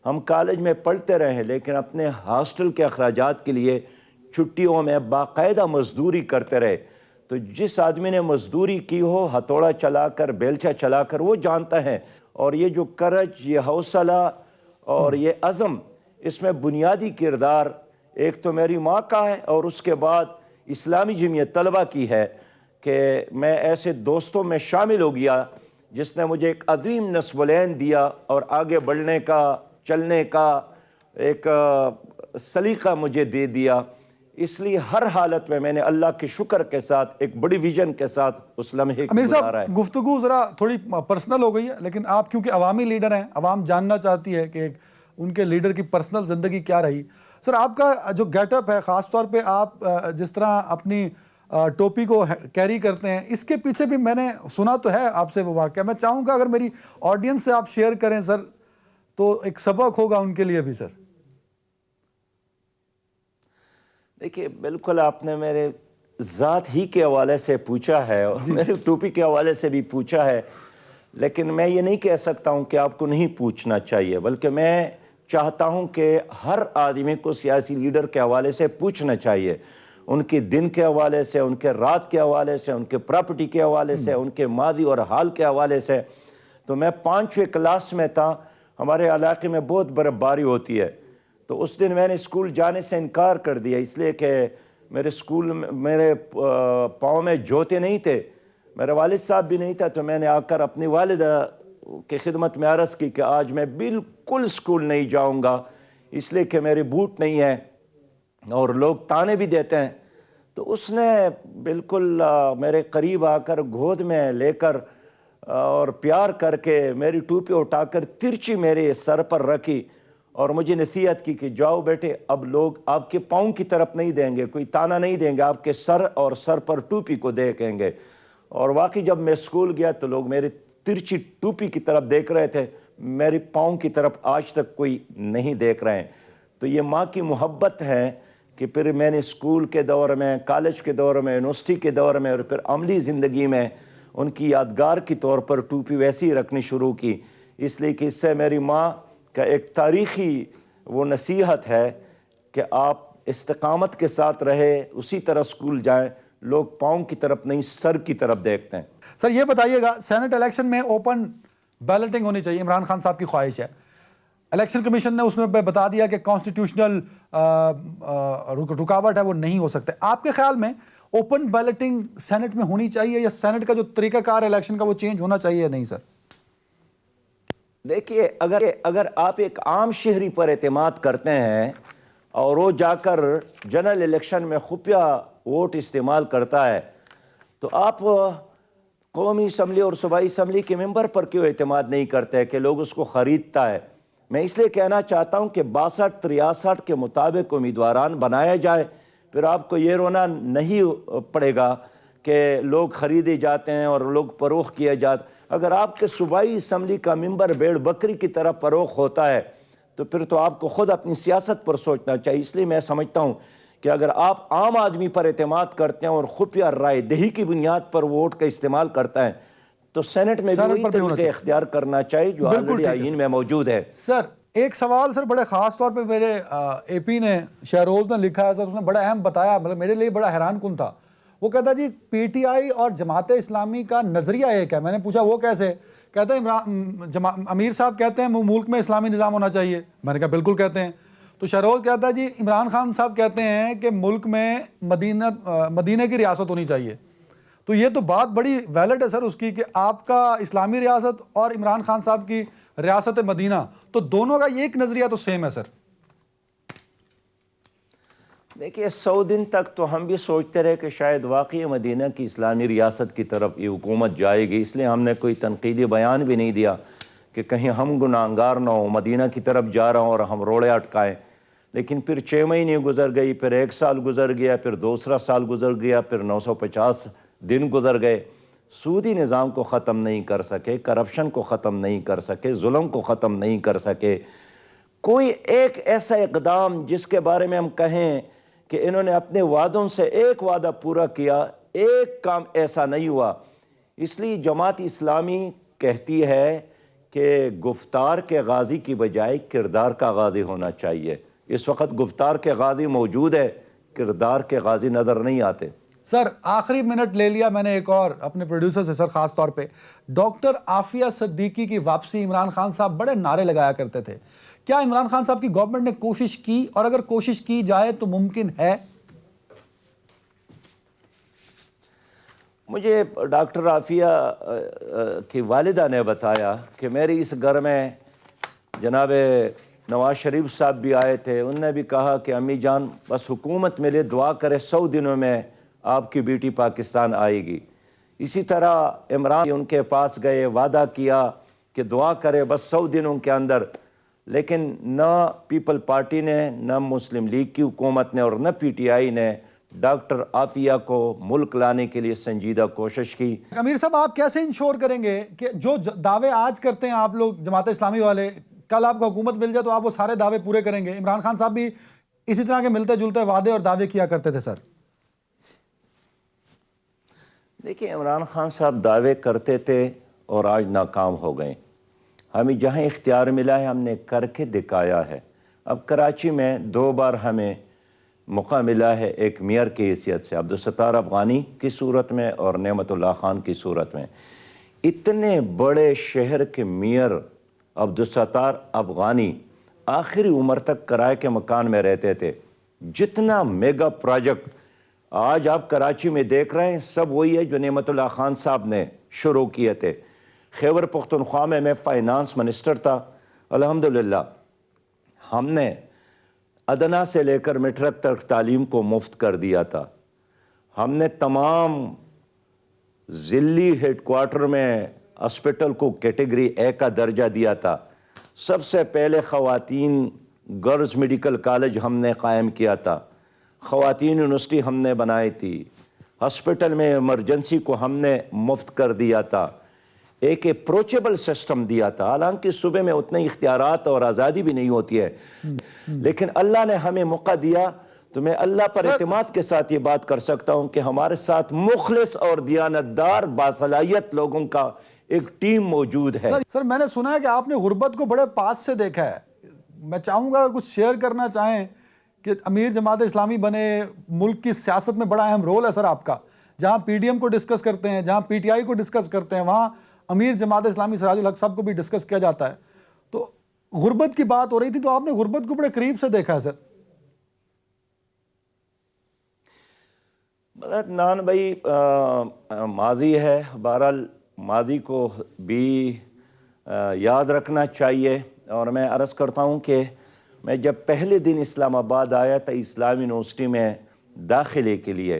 ہم کالج میں پڑھتے رہے ہیں لیکن اپنے ہاسٹل کے اخراجات کے لیے چھٹیوں میں باقاعدہ مزدوری کرتے رہے. تو جس آدمی نے مزدوری کی ہو ہتھوڑا چلا کر بیلچا چلا کر وہ جانتا ہے. اور یہ جو کرج، یہ حوصلہ اور یہ عزم، اس میں بنیادی کردار ایک تو میری ماں کا ہے اور اس کے بعد اسلامی جمعیت طلبہ کی ہے کہ میں ایسے دوستوں میں شامل ہو گیا جس نے مجھے ایک عظیم نصب العین دیا اور آگے بڑھنے کا، چلنے کا ایک سلیقہ مجھے دے دیا. اس لیے ہر حالت میں نے اللہ کے شکر کے ساتھ ایک بڑی ویژن کے ساتھ اس لمحے کو گزارا ہے. امیر صاحب، گفتگو ذرا تھوڑی پرسنل ہو گئی ہے، لیکن آپ کیونکہ عوامی لیڈر ہیں، عوام جاننا چاہتی ہے کہ ان کے لیڈر کی پرسنل زندگی کیا رہی. سر، آپ کا جو گیٹ اپ ہے، خاص طور پہ آپ جس طرح اپنی ٹوپی کو کیری کرتے ہیں، اس کے پیچھے بھی میں نے سنا تو ہے آپ سے وہ واقعہ. میں چاہوں گا اگر میری آڈینس سے آپ شیئر کریں سر، تو ایک سبق ہوگا ان کے لیے بھی. سر دیکھیے، بالکل آپ نے میرے ذات ہی کے حوالے سے پوچھا ہے اور میری ٹوپی کے حوالے سے بھی پوچھا ہے، لیکن میں یہ نہیں کہہ سکتا ہوں کہ آپ کو نہیں پوچھنا چاہیے، بلکہ میں چاہتا ہوں کہ ہر آدمی کو سیاسی لیڈر کے حوالے سے پوچھنا چاہیے، ان کے دن کے حوالے سے، ان کے رات کے حوالے سے، ان کے پراپرٹی کے حوالے سے، ان کے ماضی اور حال کے حوالے سے. تو میں 5ویں کلاس میں تھا، ہمارے علاقے میں بہت برف باری ہوتی ہے. تو اس دن میں نے اسکول جانے سے انکار کر دیا، اس لیے کہ میرے اسکول میں میرے پاؤں میں جوتے نہیں تھے، میرے والد صاحب بھی نہیں تھا. تو میں نے آ کر اپنی والدہ کی خدمت میں عرض کی کہ آج میں بالکل اسکول نہیں جاؤں گا، اس لیے کہ میرے بوٹ نہیں ہیں اور لوگ تانے بھی دیتے ہیں. تو اس نے بالکل میرے قریب آ کر گود میں لے کر اور پیار کر کے میری ٹوپی اٹھا کر ترچی میرے سر پر رکھی اور مجھے نصیحت کی کہ جاؤ بیٹے، اب لوگ آپ کے پاؤں کی طرف نہیں دیں گے، کوئی تانا نہیں دیں گے، آپ کے سر اور سر پر ٹوپی کو دیکھیں گے. اور واقعی جب میں اسکول گیا تو لوگ میری ترچی ٹوپی کی طرف دیکھ رہے تھے، میری پاؤں کی طرف آج تک کوئی نہیں دیکھ رہے ہیں. تو یہ ماں کی محبت ہے کہ پھر میں نے اسکول کے دور میں، کالج کے دور میں، یونیورسٹی کے دور میں اور پھر عملی زندگی میں ان کی یادگار کی طور پر ٹوپی ویسی ہی رکھنی شروع کی، اس لیے کہ اس سے میری ماں کا ایک تاریخی وہ نصیحت ہے کہ آپ استقامت کے ساتھ رہے، اسی طرح اسکول جائیں، لوگ پاؤں کی طرف نہیں سر کی طرف دیکھتے ہیں. سر یہ بتائیے گا، سینٹ الیکشن میں اوپن بیلٹنگ ہونی چاہیے، عمران خان صاحب کی خواہش ہے. الیکشن کمیشن نے اس میں بتا دیا کہ کانسٹیٹیوشنل رکاوٹ ہے، وہ نہیں ہو سکتے. آپ کے خیال میں اوپن بیلٹنگ سینٹ میں ہونی چاہیے یا سینٹ کا جو طریقہ کار الیکشن کا وہ چینج ہونا چاہیے یا نہیں؟ سر دیکھیے، اگر آپ ایک عام شہری پر اعتماد کرتے ہیں اور وہ جا کر جنرل الیکشن میں خفیہ ووٹ استعمال کرتا ہے تو آپ قومی اسمبلی اور صوبائی اسمبلی کے ممبر پر کیوں اعتماد نہیں کرتے کہ لوگ اس کو خریدتا ہے؟ میں اس لیے کہنا چاہتا ہوں کہ 62-63 کے مطابق امیدواران بنایا جائے، پھر آپ کو یہ رونا نہیں پڑے گا کہ لوگ خریدے جاتے ہیں اور لوگ فروخت کیے جاتے. اگر آپ کے صوبائی اسمبلی کا ممبر بھیڑ بکری کی طرح فروخت ہوتا ہے تو پھر تو آپ کو خود اپنی سیاست پر سوچنا چاہیے. اس لیے میں سمجھتا ہوں کہ اگر آپ عام آدمی پر اعتماد کرتے ہیں اور خفیہ رائے دہی کی بنیاد پر ووٹ کا استعمال کرتا ہے تو سینٹ میں بھی وہی طریقہ اختیار کرنا چاہیے جو آلریڈی آئین میں موجود ہے. سر ایک سوال سر بڑے خاص طور پہ میرے اے پی نے، شہروز نے لکھا ہے سر، اس نے بڑا اہم بتایا، مطلب میرے لیے بڑا حیران کن تھا. وہ کہتا جی پی ٹی آئی اور جماعت اسلامی کا نظریہ ایک ہے. میں نے پوچھا وہ کیسے؟ کہتا ہے امیر صاحب کہتے ہیں ملک میں اسلامی نظام ہونا چاہیے. میں نے کہا بالکل کہتے ہیں. تو شہروز کہتا ہے جی عمران خان صاحب کہتے ہیں کہ ملک میں مدینہ کی ریاست ہونی چاہیے. تو یہ تو بات بڑی ویلڈ ہے سر اس کی کہ آپ کا اسلامی ریاست اور عمران خان صاحب کی ریاست مدینہ، تو دونوں کا ایک نظریہ تو سیم ہے. سر دیکھیے، 100 دن تک تو ہم بھی سوچتے رہے کہ شاید واقعی مدینہ کی اسلامی ریاست کی طرف یہ حکومت جائے گی، اس لیے ہم نے کوئی تنقیدی بیان بھی نہیں دیا کہ کہیں ہم گناہگار نہ ہوں، مدینہ کی طرف جا رہا ہوں اور ہم روڑے اٹکائیں. لیکن پھر 6 مہینے گزر گئی، پھر 1 سال گزر گیا، پھر دوسرا سال گزر گیا، پھر 950 دن گزر گئے. سودی نظام کو ختم نہیں کر سکے، کرپشن کو ختم نہیں کر سکے، ظلم کو ختم نہیں کر سکے. کوئی ایک ایسا اقدام جس کے بارے میں ہم کہیں کہ انہوں نے اپنے وعدوں سے ایک وعدہ پورا کیا، ایک کام ایسا نہیں ہوا. اس لیے جماعت اسلامی کہتی ہے کہ گفتار کے غازی کی بجائے کردار کا غازی ہونا چاہیے. اس وقت گفتار کے غازی موجود ہے، کردار کے غازی نظر نہیں آتے. سر آخری منٹ لے لیا میں نے ایک اور اپنے پروڈیوسر سے سر، خاص طور پہ ڈاکٹر عافیہ صدیقی کی واپسی. عمران خان صاحب بڑے نعرے لگایا کرتے تھے. کیا عمران خان صاحب کی گورنمنٹ نے کوشش کی، اور اگر کوشش کی جائے تو ممکن ہے؟ مجھے ڈاکٹر عافیہ کی والدہ نے بتایا کہ میری اس گھر میں جناب نواز شریف صاحب بھی آئے تھے. انہوں نے بھی کہا کہ امی جان بس حکومت ملے، دعا کرے 100 دنوں میں آپ کی بیٹی پاکستان آئے گی. اسی طرح عمران ان کے پاس گئے، وعدہ کیا کہ دعا کرے بس 100 دنوں کے اندر. لیکن نہ پیپل پارٹی نے، نہ مسلم لیگ کی حکومت نے، اور نہ پی ٹی آئی نے ڈاکٹر عافیہ کو ملک لانے کے لیے سنجیدہ کوشش کی. امیر صاحب آپ کیسے انشور کریں گے کہ جو دعوے آج کرتے ہیں آپ لوگ جماعت اسلامی والے، کل آپ کو حکومت مل جائے تو آپ وہ سارے دعوے پورے کریں گے؟ عمران خان صاحب بھی اسی طرح کے ملتے جلتے وعدے اور دعوے کیا کرتے تھے سر. دیکھیں عمران خان صاحب دعوے کرتے تھے اور آج ناکام ہو گئے. ہمیں جہاں اختیار ملا ہے ہم نے کر کے دکھایا ہے. اب کراچی میں 2 بار ہمیں موقع ملا ہے ایک میئر کی حیثیت سے، عبدالستار افغانی کی صورت میں اور نعمت اللہ خان کی صورت میں. اتنے بڑے شہر کے میئر عبدالستار افغانی آخری عمر تک کرائے کے مکان میں رہتے تھے. جتنا میگا پروجیکٹ آج آپ کراچی میں دیکھ رہے ہیں سب وہی ہے جو نعمت اللہ خان صاحب نے شروع کیے تھے. خیبر پختونخوا میں فائنانس منسٹر تھا. الحمدللہ ہم نے ادنا سے لے کر میٹرک تک تعلیم کو مفت کر دیا تھا. ہم نے تمام ضلعی ہیڈ کوارٹر میں ہاسپٹل کو کیٹیگری اے کا درجہ دیا تھا. سب سے پہلے خواتین گرلز میڈیکل کالج ہم نے قائم کیا تھا. خواتین یونیورسٹی ہم نے بنائی تھی. ہاسپٹل میں ایمرجنسی کو ہم نے مفت کر دیا تھا. ایک اپروچیبل سسٹم دیا تھا. حالانکہ صوبے میں اتنے اختیارات اور آزادی بھی نہیں ہوتی ہے، لیکن اللہ نے ہمیں موقع دیا. تو میں اللہ پر اعتماد کے ساتھ یہ بات کر سکتا ہوں کہ ہمارے ساتھ مخلص اور دیانتدار باصلاحیت لوگوں کا ایک ٹیم موجود ہے. سر میں نے سنا ہے کہ آپ نے غربت کو بڑے پاس سے دیکھا ہے. میں چاہوں گا کچھ شیئر کرنا چاہیں کہ امیر جماعت اسلامی بنے، ملک کی سیاست میں بڑا اہم رول ہے سر آپ کا. جہاں پی ڈی ایم کو ڈسکس کرتے ہیں، جہاں پی ٹی آئی کو ڈسکس کرتے ہیں، وہاں امیر جماعت اسلامی سراج الحق صاحب کو بھی ڈسکس کیا جاتا ہے. تو غربت کی بات ہو رہی تھی تو آپ نے غربت کو بڑے قریب سے دیکھا ہے سر. نان بھائی ماضی ہے، بہرحال ماضی کو بھی یاد رکھنا چاہیے. اور میں عرض کرتا ہوں کہ میں جب پہلے دن اسلام آباد آیا تھا اسلامی یونیورسٹی میں داخلے کے لیے